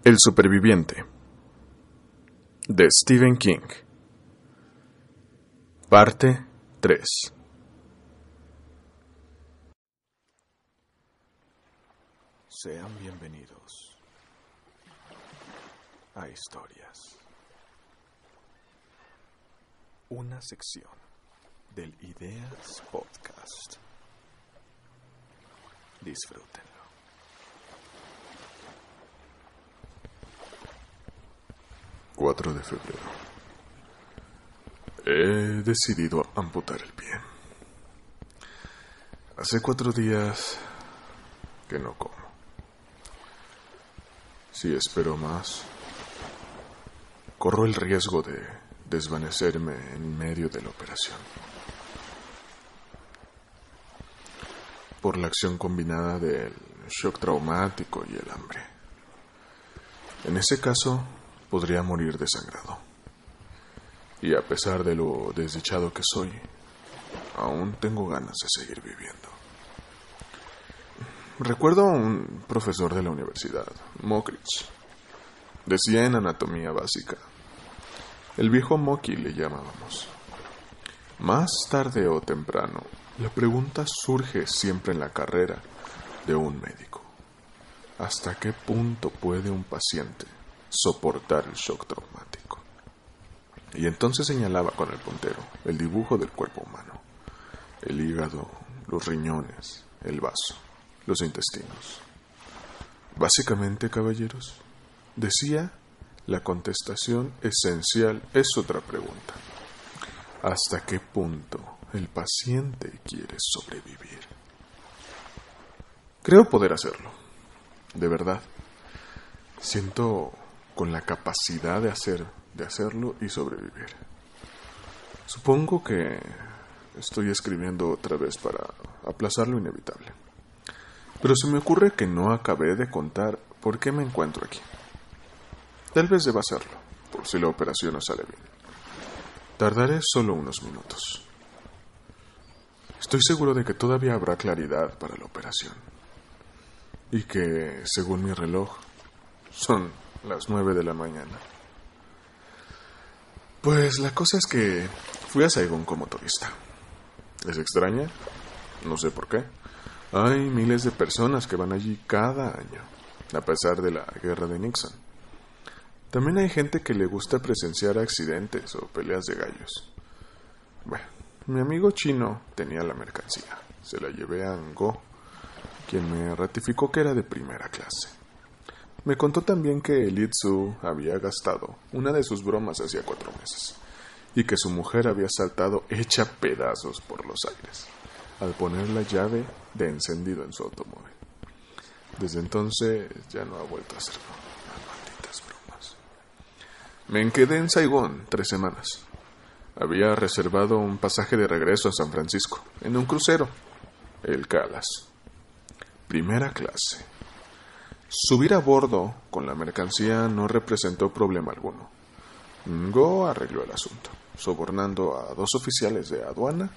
El superviviente, de Stephen King. Parte 3. Sean bienvenidos a Historias, una sección del Ideas Podcast. Disfrútenlo. ...4 de febrero... He decidido amputar el pie. Hace 4 días... que no como. Si espero más... corro el riesgo de desvanecerme en medio de la operación. Por la acción combinada del shock traumático y el hambre. En ese caso... podría morir desangrado. Y a pesar de lo desdichado que soy, aún tengo ganas de seguir viviendo. Recuerdo a un profesor de la universidad, Mockridge. Decía en anatomía básica, el viejo Mocky le llamábamos. Más tarde o temprano, la pregunta surge siempre en la carrera de un médico. ¿Hasta qué punto puede un paciente soportar el shock traumático? Y entonces señalaba con el puntero el dibujo del cuerpo humano, el hígado, los riñones, el vaso, los intestinos. Básicamente, caballeros, decía, la contestación esencial es otra pregunta. ¿Hasta qué punto el paciente quiere sobrevivir? Creo poder hacerlo, de verdad. Siento con la capacidad de hacerlo y sobrevivir. Supongo que estoy escribiendo otra vez para aplazar lo inevitable. Pero se me ocurre que no acabé de contar por qué me encuentro aquí. Tal vez deba hacerlo, por si la operación no sale bien. Tardaré solo unos minutos. Estoy seguro de que todavía habrá claridad para la operación. Y que, según mi reloj, son las 9 de la mañana. Pues la cosa es que fui a Saigón como turista. ¿Les extraña? No sé por qué. Hay miles de personas que van allí cada año, a pesar de la guerra de Nixon. También hay gente que le gusta presenciar accidentes o peleas de gallos. Bueno, mi amigo chino tenía la mercancía. Se la llevé a Ngo, quien me ratificó que era de primera clase. Me contó también que Li Tzu había gastado una de sus bromas hacía 4 meses y que su mujer había saltado hecha pedazos por los aires al poner la llave de encendido en su automóvil. Desde entonces ya no ha vuelto a hacerlo. Las malditas bromas. Me quedé en Saigón 3 semanas. Había reservado un pasaje de regreso a San Francisco en un crucero, el Calas. Primera clase. Subir a bordo con la mercancía no representó problema alguno. Ngo arregló el asunto, sobornando a 2 oficiales de aduana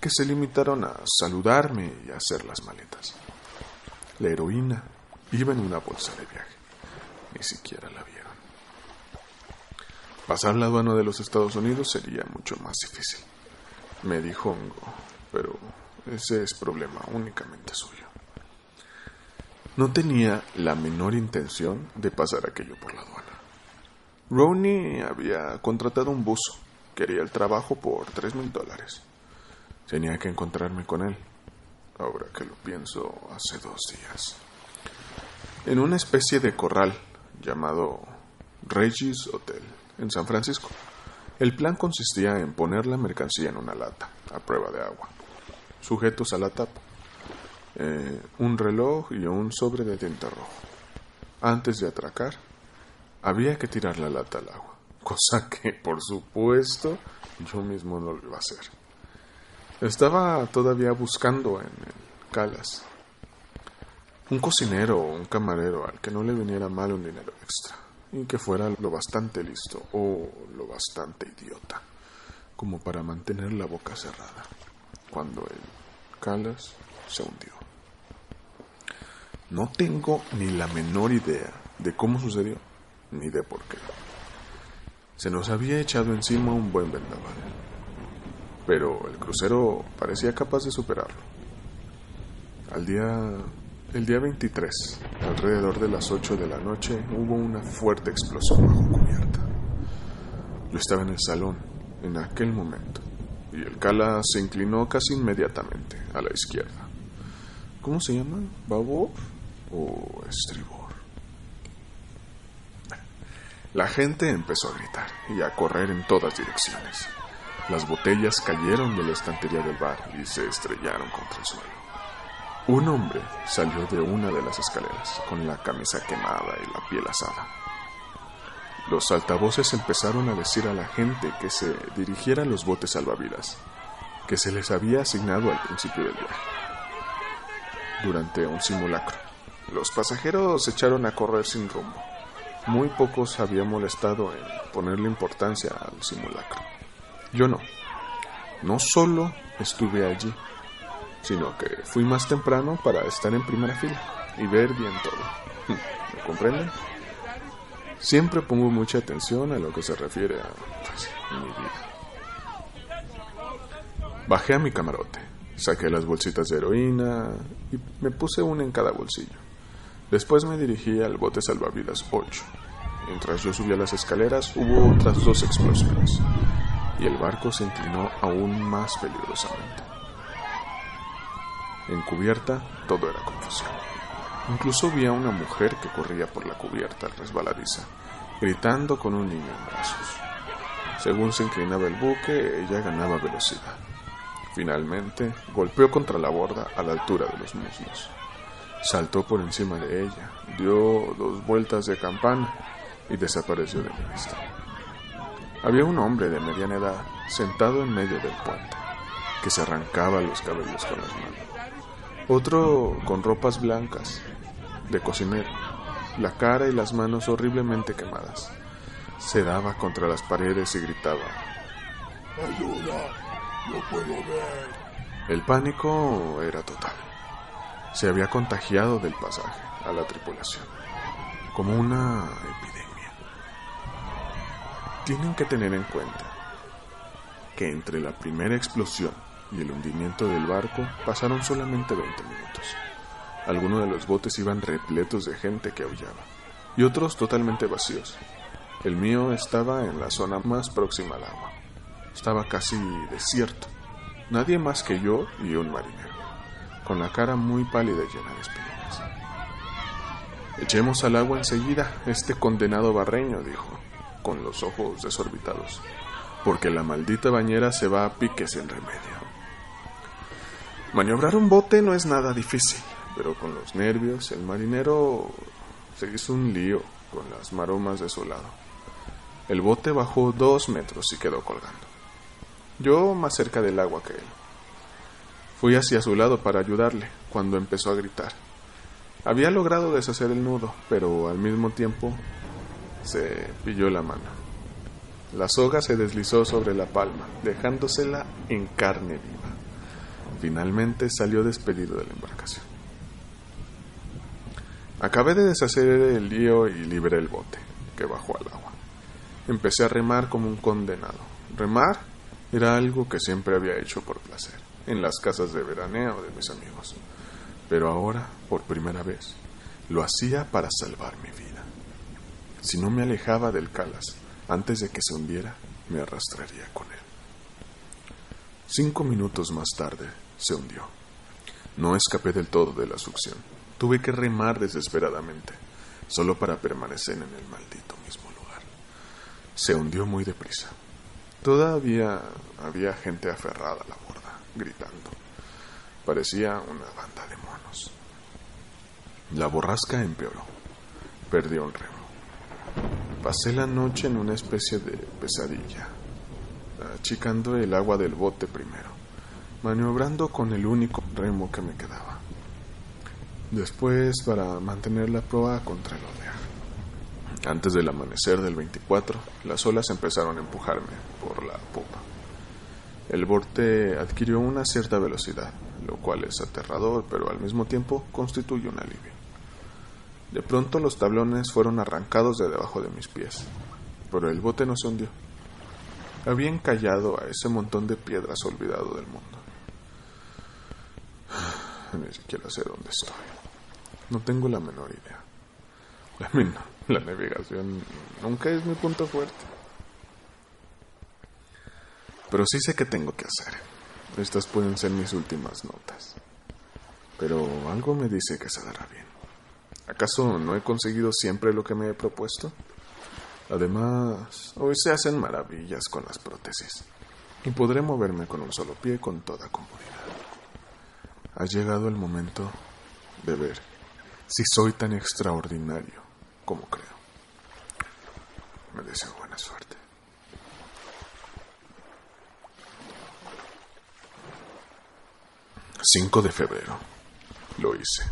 que se limitaron a saludarme y a hacer las maletas. La heroína iba en una bolsa de viaje. Ni siquiera la vieron. Pasar la aduana de los Estados Unidos sería mucho más difícil, me dijo Ngo, pero ese es problema únicamente suyo. No tenía la menor intención de pasar aquello por la aduana. Ronnie había contratado un buzo. Quería el trabajo por $3,000. Tenía que encontrarme con él. Ahora que lo pienso, hace 2 días. En una especie de corral llamado Regis Hotel, en San Francisco. El plan consistía en poner la mercancía en una lata, a prueba de agua, sujetos a la tapa. Un reloj y un sobre de tinta rojo. Antes de atracar, había que tirar la lata al agua, cosa que, por supuesto, yo mismo no lo iba a hacer. Estaba todavía buscando en el Calas un cocinero o un camarero al que no le viniera mal un dinero extra y que fuera lo bastante listo o lo bastante idiota como para mantener la boca cerrada cuando el Calas se hundió. No tengo ni la menor idea de cómo sucedió, ni de por qué. Se nos había echado encima un buen vendaval, pero el crucero parecía capaz de superarlo. El día 23, alrededor de las 8 de la noche, hubo una fuerte explosión bajo cubierta. Yo estaba en el salón en aquel momento, y el Cala se inclinó casi inmediatamente a la izquierda. ¿Cómo se llama? ¿Babor o estribor? La gente empezó a gritar y a correr en todas direcciones. Las botellas cayeron de la estantería del bar y se estrellaron contra el suelo. Un hombre salió de una de las escaleras con la camisa quemada y la piel asada. Los altavoces empezaron a decir a la gente que se dirigiera a los botes salvavidas, que se les había asignado al principio del viaje, durante un simulacro. Los pasajeros se echaron a correr sin rumbo. Muy pocos habían molestado en ponerle importancia al simulacro. Yo no. No solo estuve allí, sino que fui más temprano para estar en primera fila y ver bien todo. ¿Me comprenden? Siempre pongo mucha atención a lo que se refiere a mi vida. Bajé a mi camarote, saqué las bolsitas de heroína y me puse una en cada bolsillo. Después me dirigí al bote salvavidas 8. Mientras yo subía las escaleras, hubo otras 2 explosiones y el barco se inclinó aún más peligrosamente. En cubierta, todo era confusión. Incluso vi a una mujer que corría por la cubierta resbaladiza, gritando con un niño en brazos. Según se inclinaba el buque, ella ganaba velocidad. Finalmente, golpeó contra la borda a la altura de los muslos. Saltó por encima de ella, dio 2 vueltas de campana y desapareció de mi vista. Había un hombre de mediana edad sentado en medio del puente, que se arrancaba los cabellos con las manos. Otro con ropas blancas, de cocinero, la cara y las manos horriblemente quemadas. Se daba contra las paredes y gritaba: ¡Ayuda! ¡No puedo ver! El pánico era total. Se había contagiado del pasaje a la tripulación, como una epidemia. Tienen que tener en cuenta que entre la primera explosión y el hundimiento del barco pasaron solamente 20 minutos. Algunos de los botes iban repletos de gente que aullaba, y otros totalmente vacíos. El mío estaba en la zona más próxima al agua. Estaba casi desierto. Nadie más que yo y un marinero, con la cara muy pálida y llena de espinillas. «Echemos al agua enseguida, este condenado barreño», dijo, con los ojos desorbitados, «porque la maldita bañera se va a pique sin remedio». Maniobrar un bote no es nada difícil, pero con los nervios el marinero se hizo un lío con las maromas de su lado. El bote bajó 2 metros y quedó colgando. Yo más cerca del agua que él. Fui hacia su lado para ayudarle cuando empezó a gritar. Había logrado deshacer el nudo, pero al mismo tiempo se pilló la mano. La soga se deslizó sobre la palma, dejándosela en carne viva. Finalmente salió despedido de la embarcación. Acabé de deshacer el lío y libré el bote, que bajó al agua. Empecé a remar como un condenado. Remar era algo que siempre había hecho por placer, en las casas de veraneo de mis amigos. Pero ahora, por primera vez, lo hacía para salvar mi vida. Si no me alejaba del Calas antes de que se hundiera, me arrastraría con él. 5 minutos más tarde, se hundió. No escapé del todo de la succión. Tuve que remar desesperadamente, solo para permanecer en el maldito mismo lugar. Se hundió muy deprisa. Todavía había gente aferrada a la borda, gritando. Parecía una banda de monos. La borrasca empeoró. Perdí un remo. Pasé la noche en una especie de pesadilla, achicando el agua del bote primero, maniobrando con el único remo que me quedaba. Después, para mantener la proa contra el oleaje. Antes del amanecer del 24, las olas empezaron a empujarme por la popa. El bote adquirió una cierta velocidad, lo cual es aterrador, pero al mismo tiempo constituye un alivio. De pronto los tablones fueron arrancados de debajo de mis pies, pero el bote no se hundió. Había encallado a ese montón de piedras olvidado del mundo. Ni siquiera sé dónde estoy. No tengo la menor idea. La navegación nunca es mi punto fuerte. Pero sí sé qué tengo que hacer. Estas pueden ser mis últimas notas. Pero algo me dice que se dará bien. ¿Acaso no he conseguido siempre lo que me he propuesto? Además, hoy se hacen maravillas con las prótesis. Y podré moverme con un solo pie con toda comodidad. Ha llegado el momento de ver si soy tan extraordinario como creo. Me deseo buena suerte. 5 de febrero. Lo hice.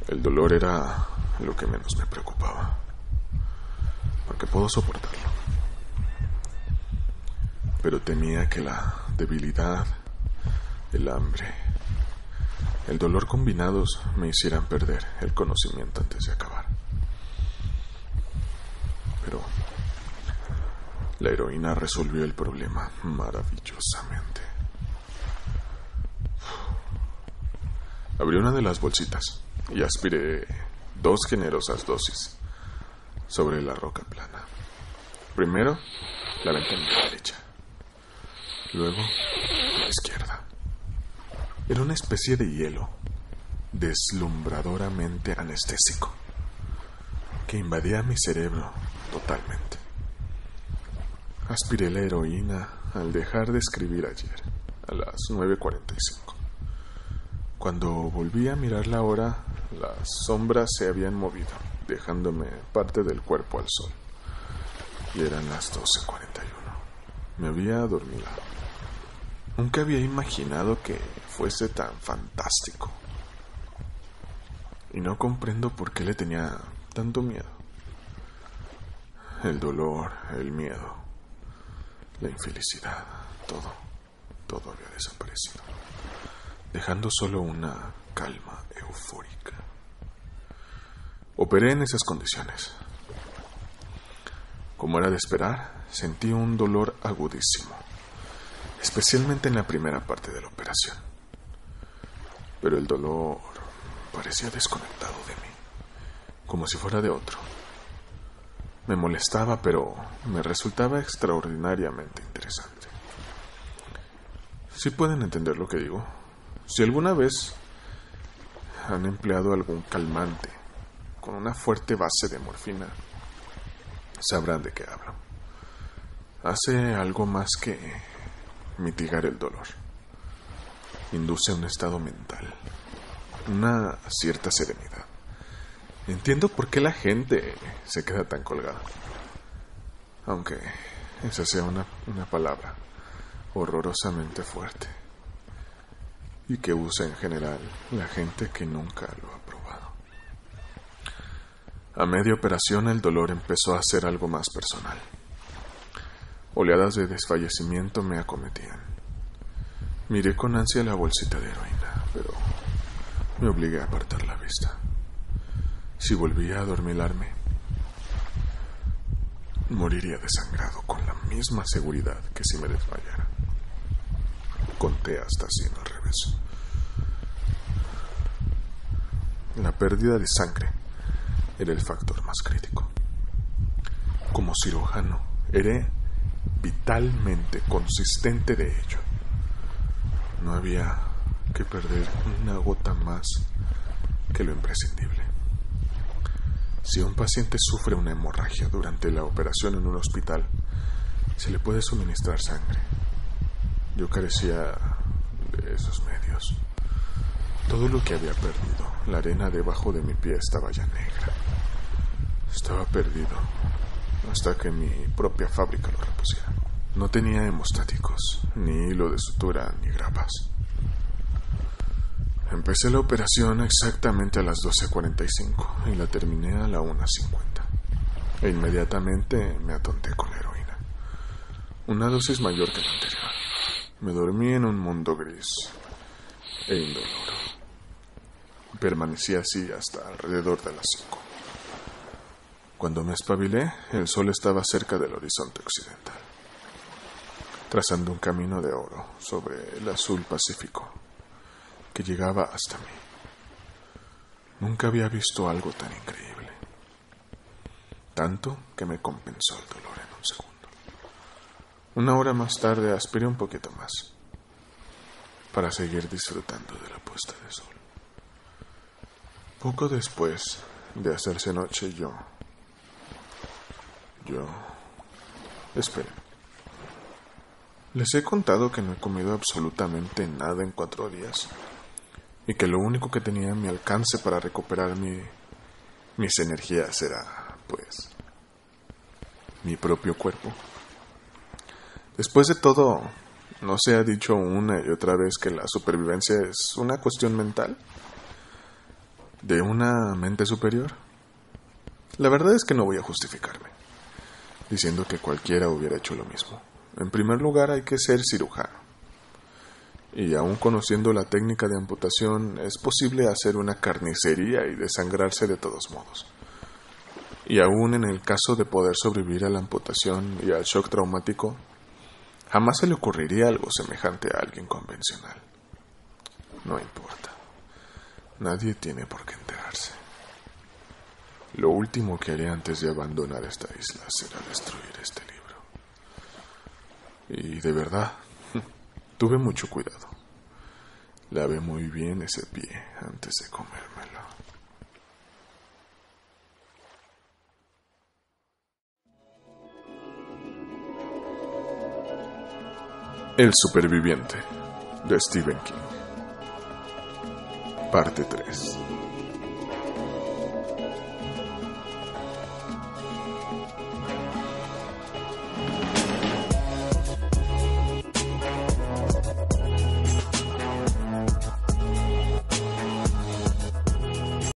El dolor era lo que menos me preocupaba, porque puedo soportarlo. Pero temía que la debilidad, el hambre, el dolor combinados me hicieran perder el conocimiento antes de acabar. Pero la heroína resolvió el problema maravillosamente. Abrí una de las bolsitas y aspiré 2 generosas dosis sobre la roca plana. Primero, la ventanilla derecha. Luego, la izquierda. Era una especie de hielo, deslumbradoramente anestésico, que invadía mi cerebro totalmente. Aspiré la heroína al dejar de escribir ayer, a las 9:45. Cuando volví a mirar la hora, las sombras se habían movido, dejándome parte del cuerpo al sol. Y eran las 12:41. Me había dormido. Nunca había imaginado que fuese tan fantástico. Y no comprendo por qué le tenía tanto miedo. El dolor, el miedo, la infelicidad, todo había desaparecido, dejando solo una calma eufórica. Operé en esas condiciones. Como era de esperar, sentí un dolor agudísimo, especialmente en la primera parte de la operación. Pero el dolor parecía desconectado de mí, como si fuera de otro. Me molestaba, pero me resultaba extraordinariamente interesante. ¿Sí pueden entender lo que digo? Si alguna vez han empleado algún calmante con una fuerte base de morfina, sabrán de qué hablo. Hace algo más que mitigar el dolor. Induce un estado mental, una cierta serenidad. Entiendo por qué la gente se queda tan colgada, aunque esa sea una palabra horrorosamente fuerte y que usa en general la gente que nunca lo ha probado. A media operación el dolor empezó a ser algo más personal. Oleadas de desfallecimiento me acometían. Miré con ansia la bolsita de heroína, pero me obligué a apartar la vista. Si volvía a adormilarme, moriría desangrado con la misma seguridad que si me desmayara. Conté hasta 100 al revés. La pérdida de sangre era el factor más crítico. Como cirujano, era vitalmente consciente de ello. No había que perder una gota más que lo imprescindible. Si un paciente sufre una hemorragia durante la operación en un hospital, se le puede suministrar sangre. Yo carecía de esos medios. Todo lo que había perdido, la arena debajo de mi pie estaba ya negra. Estaba perdido hasta que mi propia fábrica lo repusiera. No tenía hemostáticos, ni hilo de sutura, ni grapas. Empecé la operación exactamente a las 12:45 y la terminé a la 1:50. E inmediatamente me atonté con la heroína. Una dosis mayor que la anterior. Me dormí en un mundo gris, e indoloro. Permanecí así hasta alrededor de las 5. Cuando me espabilé, el sol estaba cerca del horizonte occidental, trazando un camino de oro sobre el azul Pacífico que llegaba hasta mí. Nunca había visto algo tan increíble, tanto que me compensó el dolor en un segundo. Una hora más tarde aspiré un poquito más para seguir disfrutando de la puesta de sol. Poco después de hacerse noche, Esperen. Les he contado que no he comido absolutamente nada en 4 días y que lo único que tenía a mi alcance para recuperar mis energías era, pues, mi propio cuerpo. Después de todo, ¿no se ha dicho una y otra vez que la supervivencia es una cuestión mental? ¿De una mente superior? La verdad es que no voy a justificarme diciendo que cualquiera hubiera hecho lo mismo. En primer lugar, hay que ser cirujano. Y aún conociendo la técnica de amputación, es posible hacer una carnicería y desangrarse de todos modos. Y aún en el caso de poder sobrevivir a la amputación y al shock traumático, jamás se le ocurriría algo semejante a alguien convencional. No importa. Nadie tiene por qué enterarse. Lo último que haré antes de abandonar esta isla será destruir este libro. Y de verdad, tuve mucho cuidado. Lavé muy bien ese pie antes de comérmelo. El superviviente, de Stephen King. Parte 3.